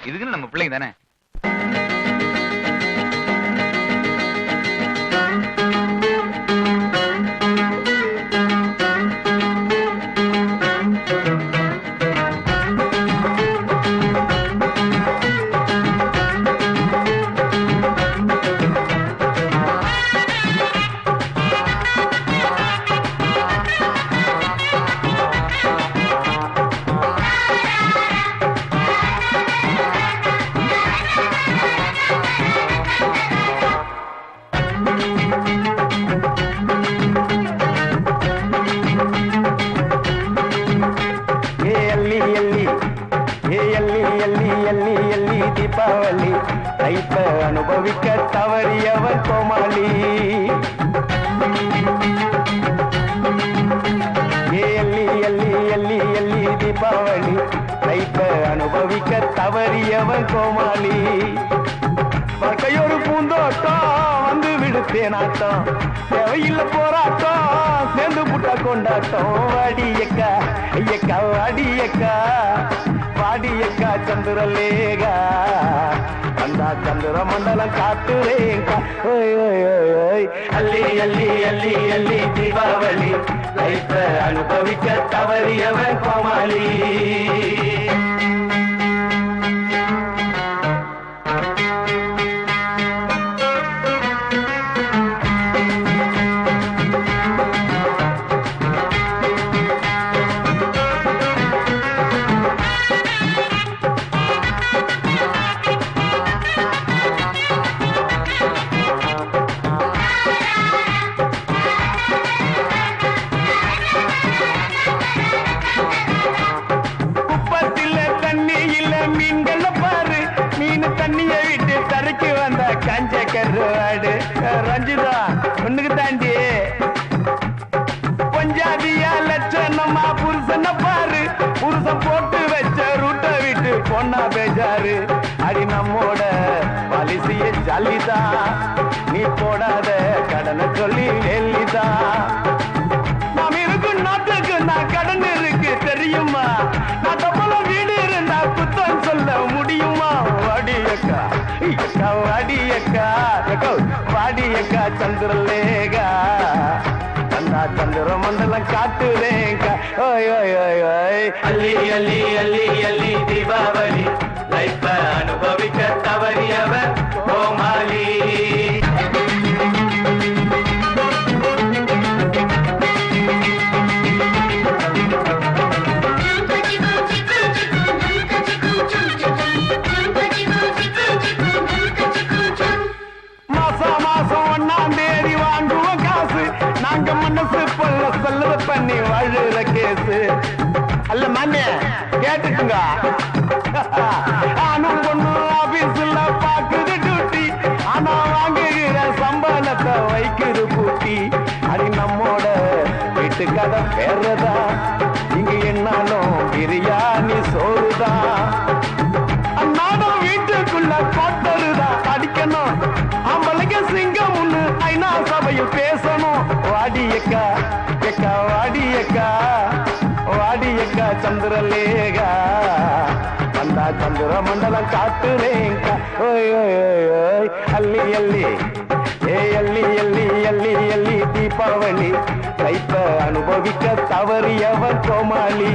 இதுக்குன்னு நம்ம பிள்ளைங்க தானே. தீபாவளி லைஃப அனுபவிக்க தவறியவன் கோமாளி. எல்லி எல்லி எல்லி எல்லி தீபாவளி லைஃப அனுபவிக்க தவறியவன் கோமாளி. வாழ்க்கையொரு பூந்தோட்டம் வந்து விடுத்தேனாட்டம், தேவையில்ல போராட்டம் சேர்ந்து புட்டா கொண்டாட்டம். வாடியக்கா ஐயக்கா வாடியக்கா வாடியக்கா சந்திரலேகா வந்தா சந்திர மண்டலம் காட்டுறேங்கா. அள்ளி அள்ளி அள்ளி அள்ளி தீபாவளி லைஃப அனுபவிக்க தவறியவன் கோமாளி. தண்ணியை விட்டு தரைக்கு வந்த கஞ்ச கருவாடு ரஞ்சிதா ஒண்ணுக்கு தாண்டி பஞ்சாதியா லட்சணமா புருஷனை பாரு. புருஷன் போட்டு வச்ச ரூட்டை விட்டு பொண்ணா பேஜாரு. அடி நம்மோட பாலிசிய ஜல்லிதான், நீ போடாத கடனை சொல்லி வெள்ளிதான். நாம் இருக்கும் நாட்டுக்கு நான் கடன் இருக்கு தெரியுமா? நான் தப்பல வீடு இருந்தா குத்தம் சொல்ல முடியுமா? வாடியக்கா ஐயக்கா வாடியக்கா வாடியக்கா சந்திரலேகா வந்தா சந்திர மண்டலம் காட்டுறேங்கா. ஓய் ஓய் ஓய் ஓய் அள்ளி அள்ளி அள்ளி அள்ளி தீபாவளி லைஃப அனுபவிக்க தவறியவர் கோமாளி. பண்ணி வாழுற கேசு அல்ல மண்ணே கேட்டுக்குங்க. ஆனும் பொண்ணு ஆபீஸ்ல பாக்குது டியூட்டி, ஆனா வாங்குகிற சம்பளத்தை வைக்குது பூட்டி. அது நம்மோட வீட்டு கதை வேறதா, இங்க என்னாலும் பிரியாணி சோறுதான். அந்நாடும் வீட்டுக்குள்ள கோட்டருதான் அடிக்கணும், ஆம்பளைங்க சிங்கம் ஒண்ணு ஐநா சபையில் பேசணும். வாடியக்கா எக்கா வாடியக்கா வாடியக்கா சந்திரலேகா வந்தா சந்திர மண்டலம் காட்டுறேங்கா. ஓய் ஓய் ஓய் ஓய் அள்ளி அள்ளி அள்ளி அள்ளி அள்ளி அள்ளி தீபாவளி லைஃப அனுபவிக்க தவறியவன் கோமாளி.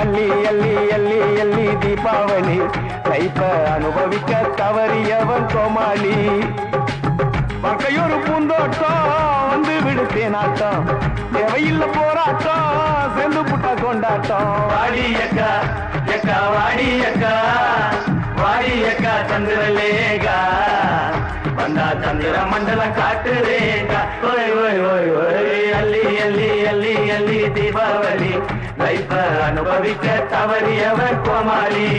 அள்ளி அள்ளி அள்ளி அள்ளி தீபாவளி லைஃப அனுபவிக்க தவறியவன் கோமாளி. வாழ்க்கையொரு பூந்தோட்டம் வந்து விடுத்தேனாட்டம், தேவையில்ல போராட்டம் சேர்ந்து புட்டா கொண்டாட்டம். வாடியக்கா எக்கா வாடியக்கா வாடியக்கா சந்திரலேகா வந்தா சந்திர மண்டலம் காட்டுறேங்கா. ஓய் ஓய் ஓய் ஓய் அள்ளி அள்ளி அள்ளி அள்ளி தீபாவளி லைஃப அனுபவிக்க தவறியவர் கோமாளி.